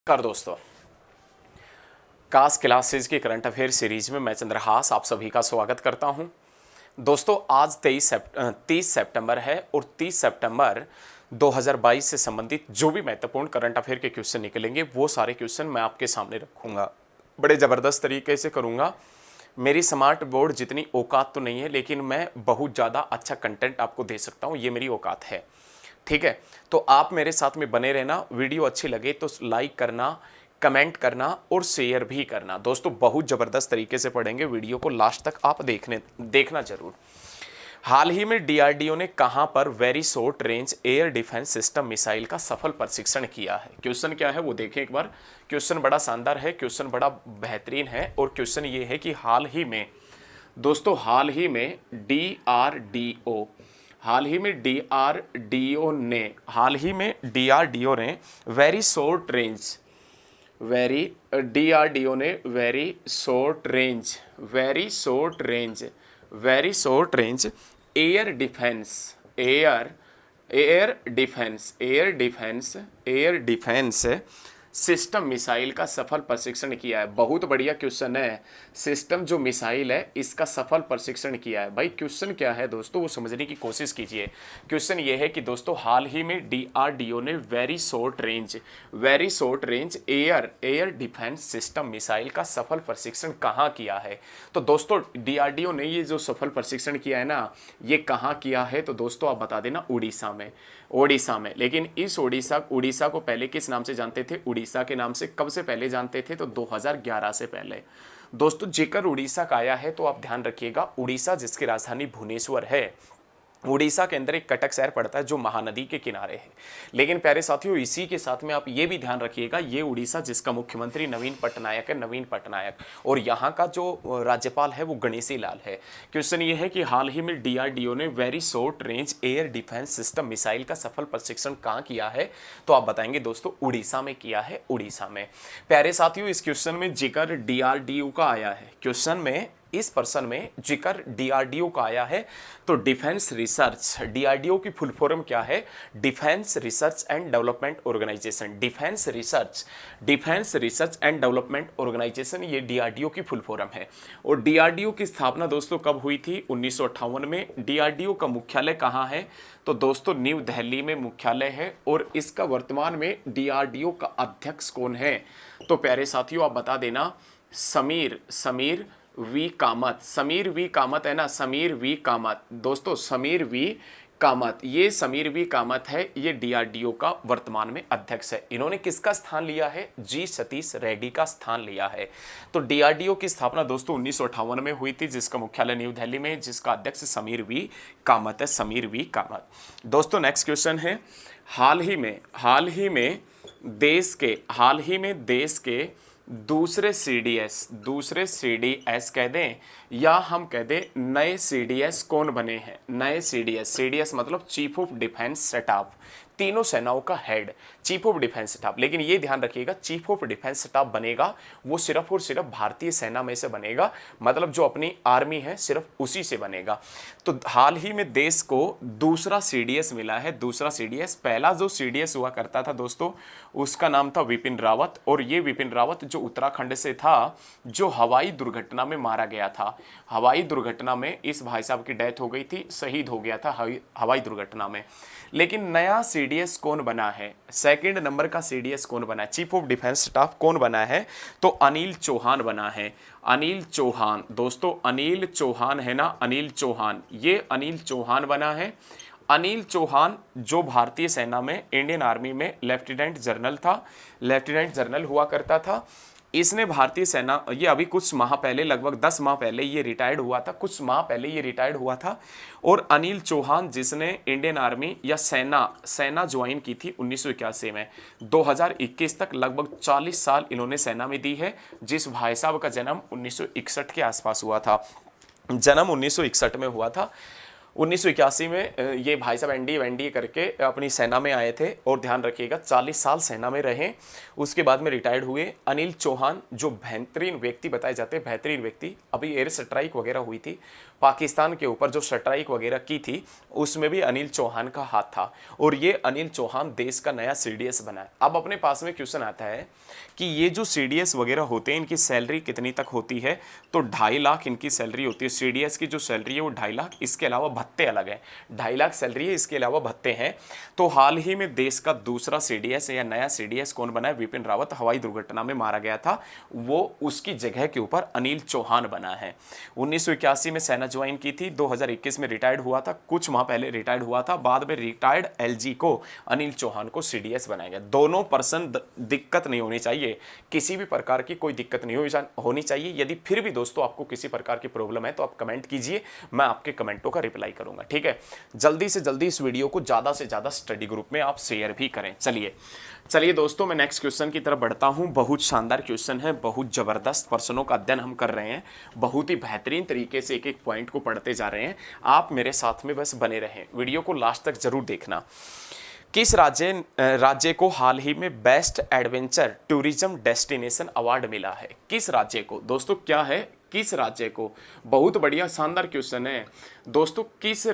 नमस्कार दोस्तों, कास क्लासेज की करंट अफेयर सीरीज में मैं चंद्रहास आप सभी का स्वागत करता हूं। दोस्तों आज 30 सितंबर है और 30 सितंबर 2022 से संबंधित जो भी महत्वपूर्ण करंट अफेयर के क्वेश्चन निकलेंगे वो सारे क्वेश्चन मैं आपके सामने रखूंगा। बड़े ज़बरदस्त तरीके से करूंगा। मेरी स्मार्ट बोर्ड जितनी औकात तो नहीं है, लेकिन मैं बहुत ज़्यादा अच्छा कंटेंट आपको दे सकता हूँ, ये मेरी औकात है। ठीक है, तो आप मेरे साथ में बने रहना। वीडियो अच्छी लगे तो लाइक करना, कमेंट करना और शेयर भी करना। दोस्तों बहुत ज़बरदस्त तरीके से पढ़ेंगे, वीडियो को लास्ट तक आप देखना जरूर। हाल ही में डीआरडीओ ने कहां पर very short range air defence system missile का सफल परीक्षण किया है? क्वेश्चन क्या है वो देखें एक बार। क्वेश्चन बड़ा शानदार है, क्वेश्चन बड़ा बेहतरीन है और क्वेश्चन ये है कि हाल ही में दोस्तों हाल ही में डीआरडीओ ने very short range air defence system missile का सफल परीक्षण किया है। बहुत बढ़िया क्वेश्चन है। सिस्टम जो मिसाइल है इसका सफल परीक्षण किया है। भाई क्वेश्चन क्या है दोस्तों वो समझने की कोशिश कीजिए। क्वेश्चन ये है कि दोस्तों हाल ही में डीआरडीओ ने very short range air defence system missile का सफल परीक्षण कहाँ किया है? तो दोस्तों डीआरडीओ ने ये जो सफल परीक्षण किया है ना, ये कहाँ किया है? तो दोस्तों आप बता देना, उड़ीसा में। लेकिन इस उड़ीसा को पहले किस नाम से जानते थे? उड़ीसा के नाम से कब से पहले जानते थे? तो 2011 से पहले। दोस्तों जिक्र उड़ीसा का आया है तो आप ध्यान रखिएगा, उड़ीसा जिसकी राजधानी भुवनेश्वर है, उड़ीसा के अंदर एक कटक शहर पड़ता है जो महानदी के किनारे है। लेकिन प्यारे साथियों इसी के साथ में आप ये भी ध्यान रखिएगा, ये उड़ीसा जिसका मुख्यमंत्री नवीन पटनायक और यहाँ का जो राज्यपाल है वो गणेशी लाल है। क्वेश्चन ये है कि हाल ही में डीआरडीओ ने very short range air defence system missile का सफल परीक्षण कहाँ किया है? तो आप बताएंगे दोस्तों उड़ीसा में किया है, उड़ीसा में। प्यारे साथियों इस क्वेश्चन में जिक्र डीआरडीओ का आया है, क्वेश्चन में इस पर्सन में जिक्र डीआरडीओ का आया है। तो डिफेंस रिसर्च, डीआरडीओ की फुल फॉर्म क्या है? Defence research and development organisation. Defence research and development organisation, ये डीआरडीओ की फुल फॉर्म है। और डीआरडीओ की स्थापना दोस्तों कब हुई थी? 1958 में। डीआरडीओ का मुख्यालय कहाँ है? तो दोस्तों न्यू दिल्ली में मुख्यालय है। और इसका वर्तमान में डीआरडीओ का अध्यक्ष कौन है? तो प्यारे साथियों आप बता देना, समीर वी कामत है ना, समीर वी कामत। दोस्तों समीर वी कामत, ये समीर वी कामत है, ये डीआरडीओ का वर्तमान में अध्यक्ष है। इन्होंने किसका स्थान लिया है? जी सतीश रेड्डी का स्थान लिया है। तो डीआरडीओ की स्थापना दोस्तों 1958 में हुई थी, जिसका मुख्यालय न्यू दिल्ली में है, जिसका अध्यक्ष समीर वी कामत है, समीर वी कामत। दोस्तों नेक्स्ट क्वेश्चन है, हाल ही में देश के दूसरे सीडीएस कह दें या हम कह दें नए सीडीएस कौन बने हैं? नए सीडीएस मतलब चीफ ऑफ डिफेंस स्टाफ, तीनों सेनाओं का head, chief of defence staff. लेकिन ये ध्यान रखिएगा, चीफ ऑफ डिफेंस स्टाफ बनेगा वो सिर्फ और सिर्फ भारतीय सेना में से बनेगा, मतलब जो अपनी आर्मी है सिर्फ उसी से बनेगा। तो हाल ही में देश को दूसरा सीडीएस मिला है, दूसरा सीडीएस। पहला जो सीडीएस हुआ करता था दोस्तों उसका नाम था विपिन रावत, और ये विपिन रावत जो उत्तराखंड से था, जो हवाई दुर्घटना में मारा गया था। हवाई दुर्घटना में इस भाई साहब की डेथ हो गई थी, शहीद हो गया था हवाई दुर्घटना में। लेकिन नया सीडीएस कौन बना है? सेकंड नंबर का सीडीएस कौन बना है? चीफ ऑफ डिफेंस स्टाफ कौन बना है? तो अनिल चौहान बना है। अनिल चौहान, दोस्तों अनिल चौहान है ना, अनिल चौहान, ये अनिल चौहान बना है। अनिल चौहान जो भारतीय सेना में, इंडियन आर्मी में लेफ्टिनेंट जनरल हुआ करता था। इसने भारतीय सेना, ये अभी कुछ माह पहले, लगभग 10 माह पहले ये रिटायर्ड हुआ था, और अनिल चौहान जिसने इंडियन आर्मी या सेना ज्वाइन की थी 1981 में, 2021 तक लगभग 40 साल इन्होंने सेना में दी है। जिस भाई साहब का जन्म 1961 के आसपास हुआ था, जन्म 1961 में हुआ था, 1981 में ये भाई साहब एनडीए वैनडीए करके अपनी सेना में आए थे और ध्यान रखिएगा 40 साल सेना में रहे। उसके बाद में रिटायर्ड हुए। अनिल चौहान जो बेहतरीन व्यक्ति बताए जाते हैं, बेहतरीन व्यक्ति, अभी एयर स्ट्राइक वगैरह हुई थी पाकिस्तान के ऊपर, जो स्ट्राइक वगैरह की थी उसमें भी अनिल चौहान का हाथ था और ये अनिल चौहान देश का नया सीडीएस बना है। अब अपने पास में क्वेश्चन आता है कि ये जो सीडीएस वगैरह होते हैं इनकी सैलरी कितनी तक होती है, तो 2.5 लाख इनकी सैलरी होती है। सीडीएस की जो सैलरी है वो 2.5 लाख, इसके अलावा भत्ते अलग है। 2.5 लाख सैलरी है, इसके अलावा भत्ते हैं। तो हाल ही में देश का दूसरा सीडीएस या नया सीडीएस कौन बना है? विपिन रावत हवाई दुर्घटना में मारा गया था, वो उसकी जगह के ऊपर अनिल चौहान बना है। 1981 में सेना ज्वाइन की थी, 2021 में रिटायर्ड हुआ था, कुछ माह पहले रिटायर्ड हुआ था, बाद में रिटायर्ड एलजी को अनिल चौहान को सीडीएस बनाया गया। दोनों पर्सन दिक्कत नहीं होनी चाहिए, किसी भी प्रकार की कोई दिक्कत नहीं होनी चाहिए। यदि फिर भी दोस्तों आपको किसी प्रकार की प्रॉब्लम है तो आप कमेंट कीजिए, मैं आपके कमेंटों का रिप्लाई करूंगा, ठीक है। जल्दी से जल्दी इस वीडियो को ज्यादा से ज्यादा स्टडी ग्रुप में आप शेयर भी करें। चलिए दोस्तों, मैं नेक्स्ट क्वेश्चन की तरफ बढ़ता हूं। बहुत शानदार क्वेश्चन है, बहुत जबरदस्त प्रश्नों का अध्ययन हम कर रहे हैं, बहुत ही बेहतरीन तरीके से एक एक पॉइंट को पढ़ते जा रहे हैं। आप मेरे साथ में बस बने रहें, वीडियो को लास्ट तक जरूर देखना। किस राज्य को हाल ही में best adventure tourism destination award मिला है? किस राज्य को? दोस्तों क्या है? किस राज्य को? बहुत बढ़िया शानदार क्वेश्चन है दोस्तों। किस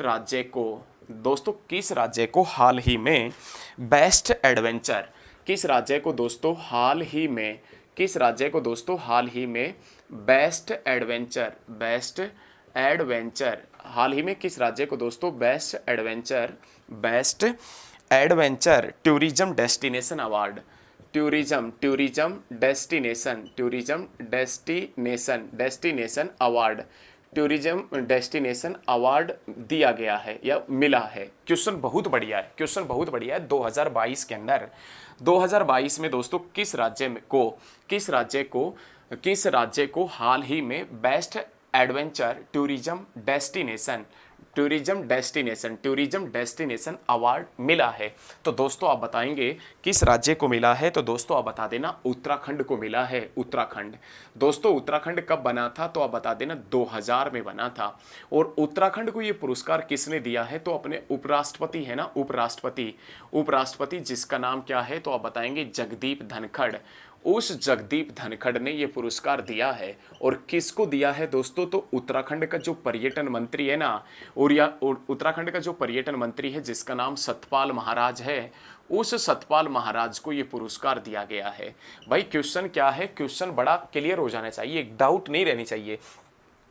राज्य को हाल ही में बेस्ट एडवेंचर, किस राज्य को दोस्तों हाल ही में, किस राज्य को दोस्तों हाल ही में बेस्ट एडवेंचर, हाल ही में किस राज्य को दोस्तों best adventure tourism destination award, tourism destination award दिया गया है या मिला है? क्वेश्चन बहुत बढ़िया है, 2022 के अंदर, 2022 में दोस्तों किस राज्य को हाल ही में best adventure tourism destination award मिला है? तो दोस्तों आप बताएंगे किस राज्य को मिला है, तो दोस्तों आप बता देना उत्तराखंड को मिला है। उत्तराखंड दोस्तों, उत्तराखंड कब बना था तो आप बता देना 2000 में बना था। और उत्तराखंड को ये पुरस्कार किसने दिया है? तो अपने उपराष्ट्रपति है ना, उपराष्ट्रपति जिसका नाम क्या है तो आप बताएंगे जगदीप धनखड़। उस जगदीप धनखड़ ने ये पुरस्कार दिया है। और किसको दिया है दोस्तों? तो उत्तराखंड का जो पर्यटन मंत्री है ना, और उत्तराखंड का जो पर्यटन मंत्री है जिसका नाम सतपाल महाराज है, उस सतपाल महाराज को ये पुरस्कार दिया गया है। भाई क्वेश्चन क्या है? क्वेश्चन बड़ा क्लियर हो जाना चाहिए, एक डाउट नहीं रहनी चाहिए।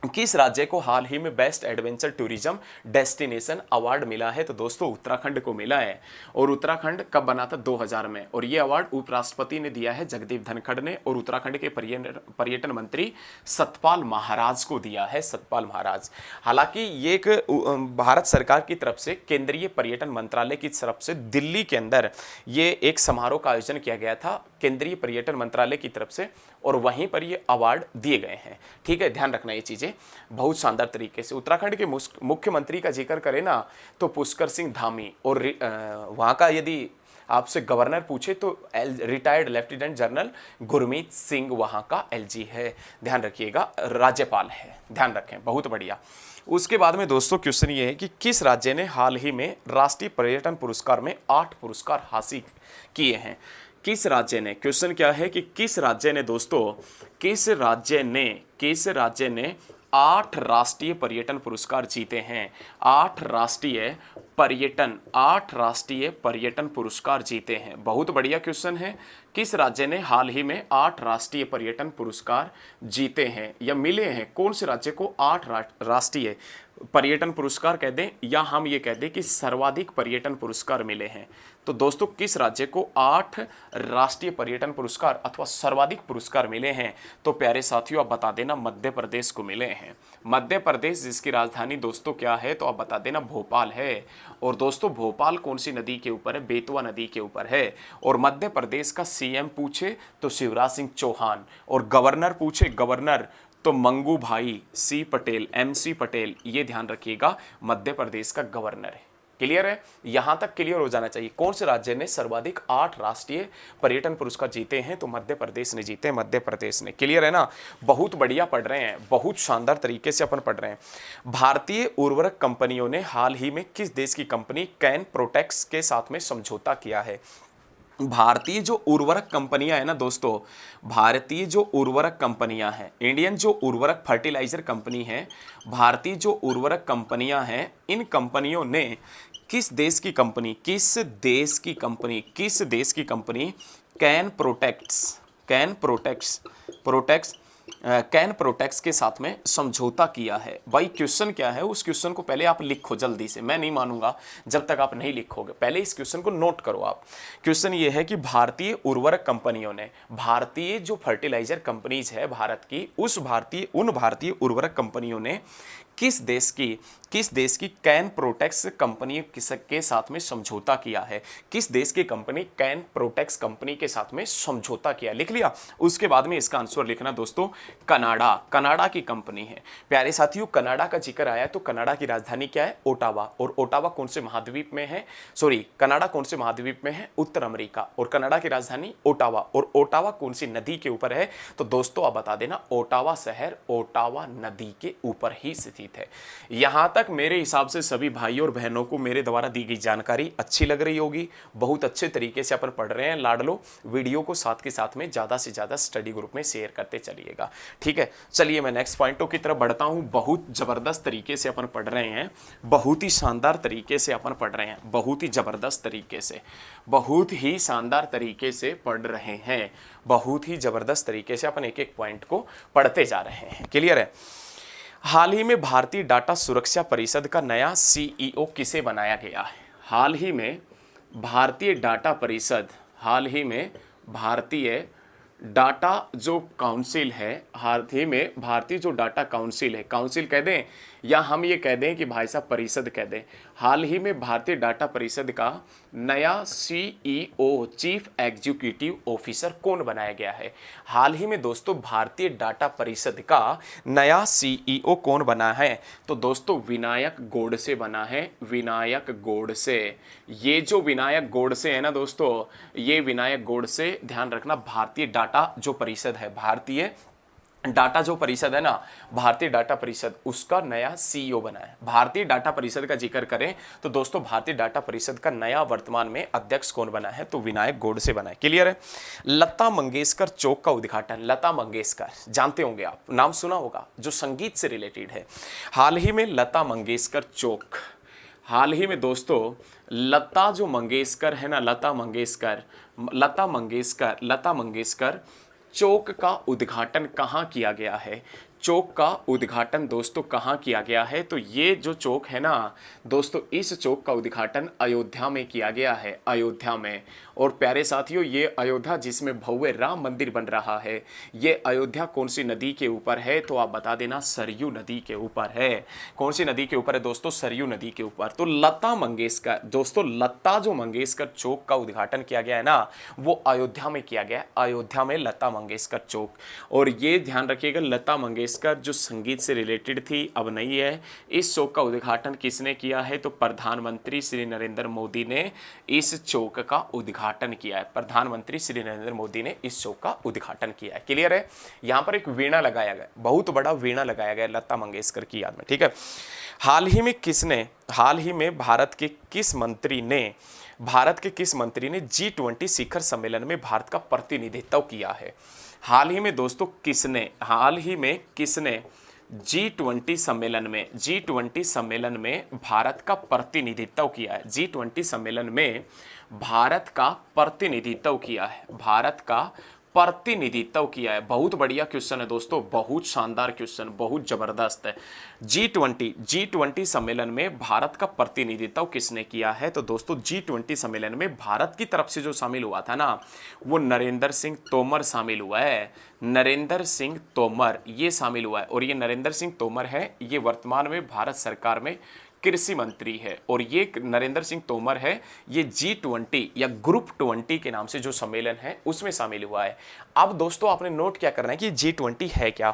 किस राज्य को हाल ही में best adventure tourism destination award मिला है? तो दोस्तों उत्तराखंड को मिला है। और उत्तराखंड कब बना था? 2000 में। और ये अवार्ड उपराष्ट्रपति ने दिया है जगदीप धनखड़ ने, और उत्तराखंड के पर्यटन मंत्री सतपाल महाराज को दिया है, सतपाल महाराज। हालांकि ये एक भारत सरकार की तरफ से, केंद्रीय पर्यटन मंत्रालय की तरफ से दिल्ली के अंदर ये एक समारोह का आयोजन किया गया था केंद्रीय पर्यटन मंत्रालय की तरफ से, और वहीं पर ये अवार्ड दिए गए हैं, ठीक है। ध्यान रखना ये चीजें बहुत शानदार तरीके से। उत्तराखंड के मुख्यमंत्री का जिक्र करें ना तो पुष्कर सिंह धामी, और वहां का यदि आपसे गवर्नर पूछे तो retired lieutenant general Gurmeet Singh वहां का एलजी है। ध्यान रखिएगा, राज्यपाल है, ध्यान रखें, बहुत बढ़िया। उसके बाद में दोस्तों क्वेश्चन ये है कि किस राज्य ने हाल ही में राष्ट्रीय पर्यटन पुरस्कार में 8 पुरस्कार हासिल किए हैं? किस राज्य ने? क्वेश्चन क्या है कि किस राज्य ने दोस्तों, किस राज्य ने 8 राष्ट्रीय पर्यटन पुरस्कार जीते हैं? 8 राष्ट्रीय पर्यटन पुरस्कार जीते हैं। बहुत बढ़िया क्वेश्चन है। किस राज्य ने हाल ही में 8 राष्ट्रीय पर्यटन पुरस्कार जीते हैं या मिले हैं? कौन से राज्य को 8 राष्ट्रीय पर्यटन पुरस्कार कह दें, या हम ये कह दें कि सर्वाधिक पर्यटन पुरस्कार मिले हैं? तो दोस्तों किस राज्य को 8 राष्ट्रीय पर्यटन पुरस्कार अथवा सर्वाधिक पुरस्कार मिले हैं? तो प्यारे साथियों आप बता देना मध्य प्रदेश को मिले हैं। मध्य प्रदेश जिसकी राजधानी दोस्तों क्या है तो आप बता देना भोपाल है। और दोस्तों भोपाल कौन सी नदी के ऊपर है? बेतवा नदी के ऊपर है। और मध्य प्रदेश का सीएम पूछे तो शिवराज सिंह चौहान, और गवर्नर पूछे गवर्नर तो मंगू भाई सी पटेल, MC पटेल, ये ध्यान रखिएगा, मध्य प्रदेश का गवर्नर है। क्लियर है, यहां तक क्लियर हो जाना चाहिए। कौन से राज्य ने सर्वाधिक 8 राष्ट्रीय पर्यटन पुरस्कार जीते हैं? तो मध्य प्रदेश ने जीते हैं, मध्य प्रदेश ने। क्लियर है ना, बहुत बढ़िया पढ़ रहे हैं, बहुत शानदार तरीके से अपन पढ़ रहे हैं। भारतीय उर्वरक कंपनियों ने हाल ही में किस देश की कंपनी कैन प्रोटेक्स के साथ में समझौता किया है? भारतीय जो उर्वरक कंपनियां है ना दोस्तों, भारतीय जो उर्वरक कंपनियां हैं, इंडियन जो उर्वरक फर्टिलाइजर कंपनी है, भारतीय जो उर्वरक कंपनियां हैं, इन कंपनियों ने किस देश की कंपनी, किस देश की कंपनी, किस देश की company can protects, can protects, protects can protects के साथ में समझौता किया है? भाई क्वेश्चन क्या है, उस क्वेश्चन को पहले आप लिखो जल्दी से, मैं नहीं मानूंगा जब तक आप नहीं लिखोगे। पहले इस क्वेश्चन को नोट करो आप। क्वेश्चन ये है कि भारतीय उर्वरक कंपनियों ने, भारतीय जो फर्टिलाइजर कंपनीज है भारत की, उन भारतीय उर्वरक कंपनियों ने किस देश की कैन प्रोटेक्स कंपनी के साथ में समझौता किया है? किस देश की कंपनी कैन प्रोटेक्स कंपनी के साथ में समझौता किया? लिख लिया? उसके बाद में इसका आंसर लिखना दोस्तों, कनाडा, कनाडा की कंपनी है। प्यारे साथियों, कनाडा का जिक्र आया तो कनाडा की राजधानी क्या है? ओटावा। और ओटावा कौन से महाद्वीप में है? सॉरी, कनाडा कौन से महाद्वीप में है? उत्तर अमेरिका। और कनाडा की राजधानी ओटावा। और ओटावा कौन सी नदी के ऊपर है? तो दोस्तों आप बता देना, ओटावा शहर ओटावा नदी के ऊपर ही स्थित है। यहां तक मेरे हिसाब से सभी भाइयों और बहनों को मेरे द्वारा दी गई जानकारी अच्छी लग रही होगी, बहुत अच्छे तरीके से अपन पढ़ रहे हैं। लाडलो, वीडियो को साथ के साथ में ज्यादा से ज्यादा स्टडी ग्रुप में शेयर करते चलिएगा, ठीक है। चलिए मैं नेक्स्ट पॉइंटों की तरफ बढ़ता हूं। बहुत जबरदस्त तरीके से अपन पढ़ रहे हैं, बहुत ही शानदार तरीके से अपन पढ़ रहे हैं, बहुत ही जबरदस्त तरीके से, बहुत ही शानदार तरीके से पढ़ रहे हैं, बहुत ही जबरदस्त तरीके से अपन एक एक पॉइंट को पढ़ते जा रहे हैं। क्लियर है? हाल ही में भारतीय डाटा सुरक्षा परिषद का नया सीईओ किसे बनाया गया है? हाल ही में भारतीय डाटा परिषद, हाल ही में भारतीय डाटा जो काउंसिल है, हाल ही में भारतीय जो डाटा काउंसिल है, काउंसिल कह दें या हम ये कह दें कि भाई साहब परिषद कह दें, हाल ही में भारतीय डाटा परिषद का नया सीईओ, चीफ एग्जीक्यूटिव ऑफिसर कौन बनाया गया है? हाल ही में दोस्तों भारतीय डाटा परिषद का नया सीईओ कौन बना है? तो दोस्तों विनायक गोडसे बना है, विनायक गोडसे। ये जो विनायक गोडसे है ना दोस्तों, ये विनायक गोडसे, ध्यान रखना, भारतीय डाटा जो परिषद है, भारतीय डाटा जो परिषद है ना, भारतीय डाटा परिषद, उसका नया सीईओ बना है। भारतीय डाटा परिषद का जिक्र करें तो दोस्तों भारतीय डाटा परिषद का नया वर्तमान में अध्यक्ष कौन बना है? तो विनायक गोडसे बना है। क्लियर है? लता मंगेशकर चौक का उद्घाटन, लता मंगेशकर जानते होंगे आप, नाम सुना होगा, जो संगीत से रिलेटेड है। हाल ही में लता मंगेशकर चौक, हाल ही में दोस्तों लता जो मंगेशकर है ना, लता मंगेशकर चौक का उद्घाटन कहाँ किया गया है? चौक का उद्घाटन दोस्तों कहाँ किया गया है? तो ये जो चौक है ना दोस्तों, इस चौक का उद्घाटन अयोध्या में किया गया है, अयोध्या में। और प्यारे साथियों, ये अयोध्या जिसमें भव्य राम मंदिर बन रहा है, ये अयोध्या कौन सी नदी के ऊपर है? तो आप बता देना, सरयू नदी के ऊपर है। कौन सी नदी के ऊपर है दोस्तों? सरयू नदी के ऊपर। तो लता मंगेशकर दोस्तों, लता जो मंगेशकर चौक का उद्घाटन किया गया है ना, वो अयोध्या में किया गया है, अयोध्या में लता मंगेशकर चौक। और ये ध्यान रखिएगा, लता मंगेशकर जो संगीत से रिलेटेड थी, अब नहीं है। इस चौक का उद्घाटन किसने किया है? तो प्रधानमंत्री श्री नरेंद्र मोदी ने इस चौक का उद्घाटन किया है, प्रधानमंत्री श्री नरेंद्र मोदी ने इस चौक का उद्घाटन किया है। क्लियर है? यहां पर एक वीणा लगाया गया, बहुत बड़ा वीणा लगाया गया लता मंगेशकर की याद में, ठीक है। हाल ही में भारत के किस मंत्री ने G20 शिखर सम्मेलन में भारत का प्रतिनिधित्व किया है? हाल ही में दोस्तों किसने G20 सम्मेलन में भारत का प्रतिनिधित्व किया है? G20 सम्मेलन में भारत का प्रतिनिधित्व किया है, भारत का प्रतिनिधित्व किया है। बहुत बढ़िया क्वेश्चन है दोस्तों, बहुत शानदार क्वेश्चन, बहुत जबरदस्त है। G20 सम्मेलन में भारत का प्रतिनिधित्व किसने किया है? तो दोस्तों G20 सम्मेलन में भारत की तरफ से जो शामिल हुआ था ना, वो नरेंद्र सिंह तोमर शामिल हुआ है, नरेंद्र सिंह तोमर ये शामिल हुआ है। और ये नरेंद्र सिंह तोमर है, ये वर्तमान में भारत सरकार में कृषि मंत्री है। और ये नरेंद्र सिंह तोमर है, ये G20 या ग्रुप 20 के नाम से जो सम्मेलन है उसमें शामिल हुआ है। अब दोस्तों आपने नोट क्या करना है कि G20 है क्या?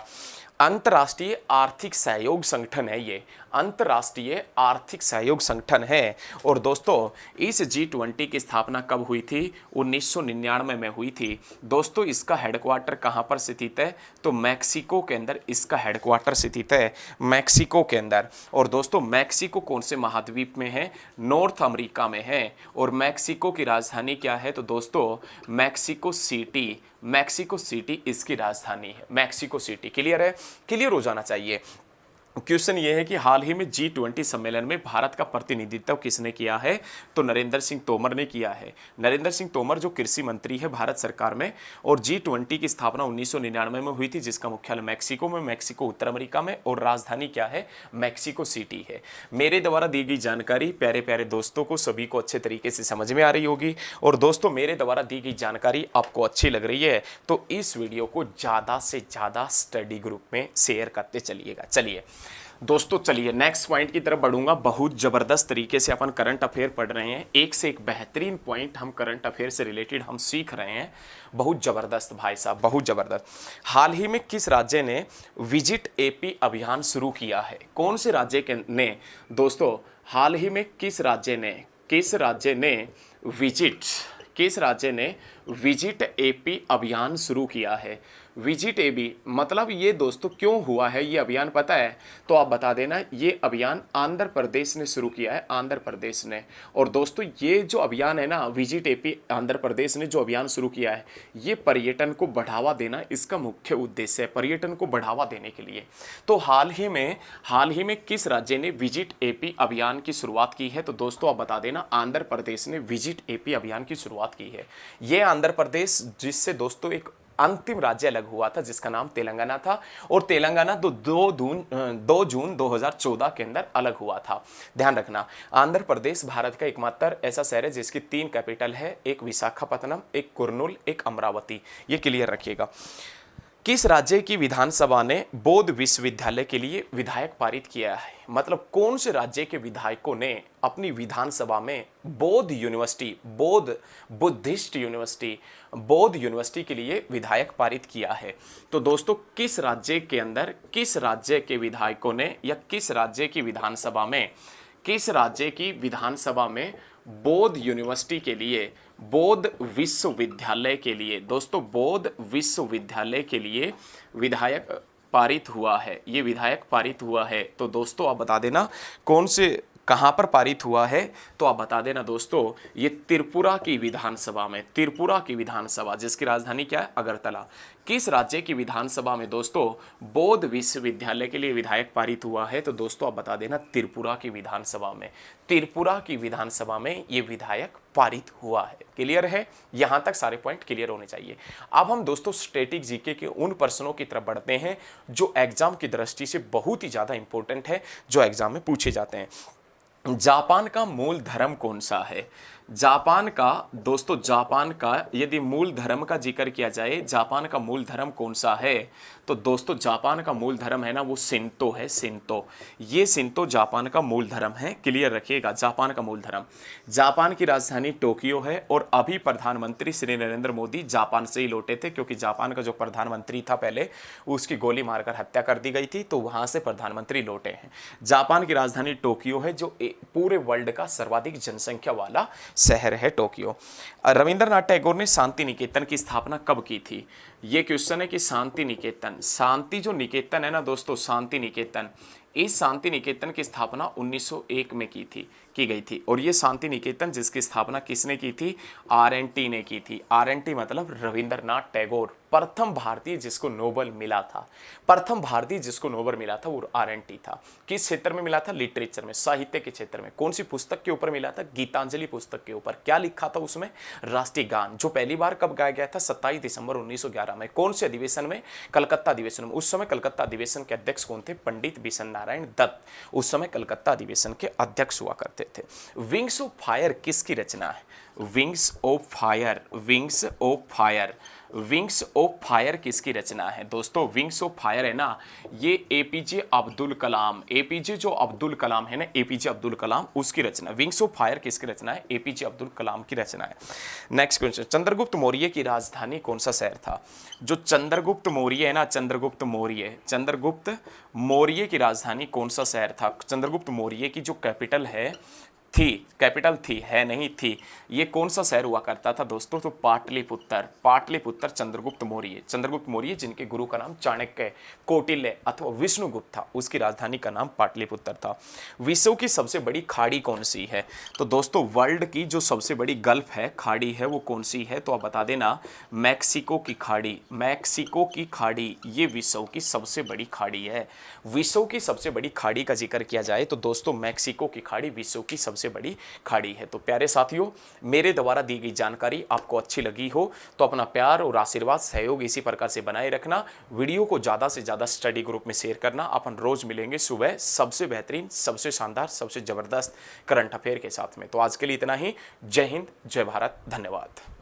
अंतर्राष्ट्रीय आर्थिक सहयोग संगठन है, ये अंतर्राष्ट्रीय आर्थिक सहयोग संगठन है। और दोस्तों इस G20 की स्थापना कब हुई थी? 1999 में हुई थी। दोस्तों इसका हेडक्वार्टर कहाँ पर स्थित है? तो मैक्सिको के अंदर इसका हेडक्वार्टर स्थित है, मैक्सिको के अंदर। और दोस्तों मैक्सिको कौन से महाद्वीप में है? नॉर्थ अमेरिका में है। और मैक्सिको की राजधानी क्या है? तो दोस्तों मैक्सिको सिटी, मैक्सिको सिटी इसकी राजधानी है, मैक्सिको सिटी। क्लियर है? क्लियर हो जाना चाहिए। क्वेश्चन ये है कि हाल ही में G20 सम्मेलन में भारत का प्रतिनिधित्व किसने किया है? तो नरेंद्र सिंह तोमर ने किया है। नरेंद्र सिंह तोमर जो कृषि मंत्री है भारत सरकार में। और G20 की स्थापना 1999 में हुई थी, जिसका मुख्यालय मैक्सिको में, मैक्सिको उत्तर अमेरिका में, और राजधानी क्या है? मैक्सिको सिटी है। मेरे द्वारा दी गई जानकारी प्यारे प्यारे दोस्तों को सभी को अच्छे तरीके से समझ में आ रही होगी। और दोस्तों मेरे द्वारा दी गई जानकारी आपको अच्छी लग रही है तो इस वीडियो को ज़्यादा से ज़्यादा स्टडी ग्रुप में शेयर करते चलिएगा। चलिए दोस्तों, चलिए नेक्स्ट पॉइंट की तरफ बढ़ूंगा। बहुत जबरदस्त तरीके से अपन करंट अफेयर पढ़ रहे हैं, एक से एक बेहतरीन पॉइंट हम करंट अफेयर से रिलेटेड हम सीख रहे हैं। बहुत जबरदस्त भाई साहब, बहुत जबरदस्त। हाल ही में किस राज्य ने विजिट एपी अभियान शुरू किया है? कौन से राज्य ने दोस्तों हाल ही में किस राज्य ने विजिट एपी अभियान शुरू किया है? विजिट एपी मतलब ये दोस्तों क्यों हुआ है ये अभियान, पता है? तो आप बता देना। ये अभियान आंध्र प्रदेश ने शुरू किया है, आंध्र प्रदेश ने। और दोस्तों ये जो अभियान है ना, विजिट एपी आंध्र प्रदेश ने जो अभियान शुरू किया है, ये पर्यटन को बढ़ावा देना इसका मुख्य उद्देश्य है, पर्यटन को बढ़ावा देने के लिए। तो हाल ही में किस राज्य ने विजिट एपी अभियान की शुरुआत की है? तो दोस्तों आप बता देना, आंध्र प्रदेश ने विजिट एपी अभियान की शुरुआत की है। ये आंध्र प्रदेश जिससे दोस्तों एक अंतिम राज्य अलग हुआ था जिसका नाम तेलंगाना था। और तेलंगाना 2 जून 2014 के अंदर अलग हुआ था। ध्यान रखना, आंध्र प्रदेश भारत का एकमात्र ऐसा शहर है जिसकी 3 कैपिटल है, एक विशाखापत्तनम, एक कुर्नूल, एक अमरावती। ये क्लियर रखिएगा। किस राज्य की विधानसभा ने बौद्ध विश्वविद्यालय के लिए विधायक पारित किया है? मतलब कौन से राज्य के विधायकों ने अपनी विधानसभा में बौद्ध यूनिवर्सिटी के लिए विधायक पारित किया है? तो दोस्तों किस राज्य के विधायकों ने या किस राज्य की विधानसभा में बौद्ध यूनिवर्सिटी के लिए, बौद्ध विश्वविद्यालय के लिए, दोस्तों बौद्ध विश्वविद्यालय के लिए विधायक पारित हुआ है? ये विधायक पारित हुआ है। तो दोस्तों आप बता देना कौन से, कहां पर पारित हुआ है? तो आप बता देना दोस्तों, ये त्रिपुरा की विधानसभा में, त्रिपुरा की विधानसभा जिसकी राजधानी क्या है? अगरतला। किस राज्य की विधानसभा में दोस्तों बौद्ध विश्वविद्यालय के लिए विधायक पारित हुआ है? तो दोस्तों आप बता देना, त्रिपुरा की विधानसभा में, त्रिपुरा की विधानसभा में ये विधायक पारित हुआ है। क्लियर है? यहां तक सारे पॉइंट क्लियर होने चाहिए। अब हम दोस्तों स्टैटिक जीके के उन प्रश्नों की तरफ बढ़ते हैं जो एग्जाम की दृष्टि से बहुत ही ज्यादा इंपॉर्टेंट है, जो एग्जाम में पूछे जाते हैं। जापान का मूल धर्म कौन सा है? जापान का यदि मूल धर्म का जिक्र किया जाए, जापान का मूल धर्म कौन सा है? तो दोस्तों जापान का मूल धर्म है ना, वो शिंतो है, शिंतो। ये शिंतो जापान का मूल धर्म है। क्लियर रखिएगा, जापान का मूल धर्म। जापान की राजधानी टोक्यो है। और अभी प्रधानमंत्री श्री नरेंद्र मोदी जापान से ही लौटे थे, क्योंकि जापान का जो प्रधानमंत्री था पहले, उसकी गोली मारकर हत्या कर दी गई थी, तो वहां से प्रधानमंत्री लौटे हैं। जापान की राजधानी टोक्यो है, जो पूरे वर्ल्ड का सर्वाधिक जनसंख्या वाला शहर है टोक्यो। रविंद्रनाथ टैगोर ने शांति निकेतन की स्थापना कब की थी? ये क्वेश्चन है कि शांति जो निकेतन है ना दोस्तों, शांति निकेतन, इस शांति निकेतन की स्थापना 1901 में की गई थी। और ये शांति निकेतन जिसकी स्थापना किसने की थी? RNT ने की थी। RNT मतलब रविंद्रनाथ टैगोर, प्रथम भारतीय जिसको नोबेल मिला था, वो RNT था। किस क्षेत्र में मिला था? लिटरेचर में, साहित्य के क्षेत्र में। कौन सी पुस्तक के ऊपर मिला था? गीतांजलि पुस्तक के ऊपर। क्या लिखा था उसमें? राष्ट्रीय गान, जो पहली बार कब गाया गया था? 27 दिसंबर 1911 में। कौन से अधिवेशन में? कलकत्ता अधिवेशन में। उस समय कलकत्ता अधिवेशन के अध्यक्ष कौन थे? पंडित बिशन नारायण दत्त उस समय कलकत्ता अधिवेशन के अध्यक्ष हुआ करते थे। विंग्स ऑफ फायर किसकी रचना है? Wings of fire wings of fire किसकी रचना है? दोस्तों विंग्स ऑफ फायर है ना, ये एपीजे अब्दुल कलाम, एपीजे जो अब्दुल कलाम है ना, एपीजे अब्दुल कलाम उसकी रचना। विंग्स ऑफ फायर किसकी रचना है? एपीजे अब्दुल कलाम की रचना है। नेक्स्ट क्वेश्चन, चंद्रगुप्त मौर्य की राजधानी कौन सा शहर था? जो चंद्रगुप्त मौर्य है ना, चंद्रगुप्त मौर्य की राजधानी कौन सा शहर था? चंद्रगुप्त मौर्य की जो कैपिटल थी, है नहीं थी, ये कौन सा शहर हुआ करता था दोस्तों? तो पाटलिपुत्र चंद्रगुप्त मौर्य जिनके गुरु का नाम चाणक्य, कौटिल्य अथवा विष्णुगुप्त था, उसकी राजधानी का नाम पाटलिपुत्र था। विश्व की सबसे बड़ी खाड़ी कौन सी है? तो दोस्तों वर्ल्ड की जो सबसे बड़ी गल्फ है, खाड़ी है, वो कौन सी है? तो आप बता देना, मैक्सिको की खाड़ी ये विश्व की सबसे बड़ी खाड़ी है। विश्व की सबसे बड़ी खाड़ी का जिक्र किया जाए तो दोस्तों मैक्सिको की खाड़ी विश्व की सबसे बड़ी खाड़ी है। तो प्यारे साथियों, मेरे द्वारा दी गई जानकारी आपको अच्छी लगी हो तो अपना प्यार और आशीर्वाद सहयोग इसी प्रकार से बनाए रखना। वीडियो को ज़्यादा से ज़्यादा स्टडी ग्रुप में शेयर करना। अपन रोज मिलेंगे सुबह सबसे बेहतरीन, सबसे शानदार, सबसे ज़बरदस्त करंट अफेयर के साथ में। तो आज के लिए इतना ही। जय हिंद, जय भारत, धन्यवाद।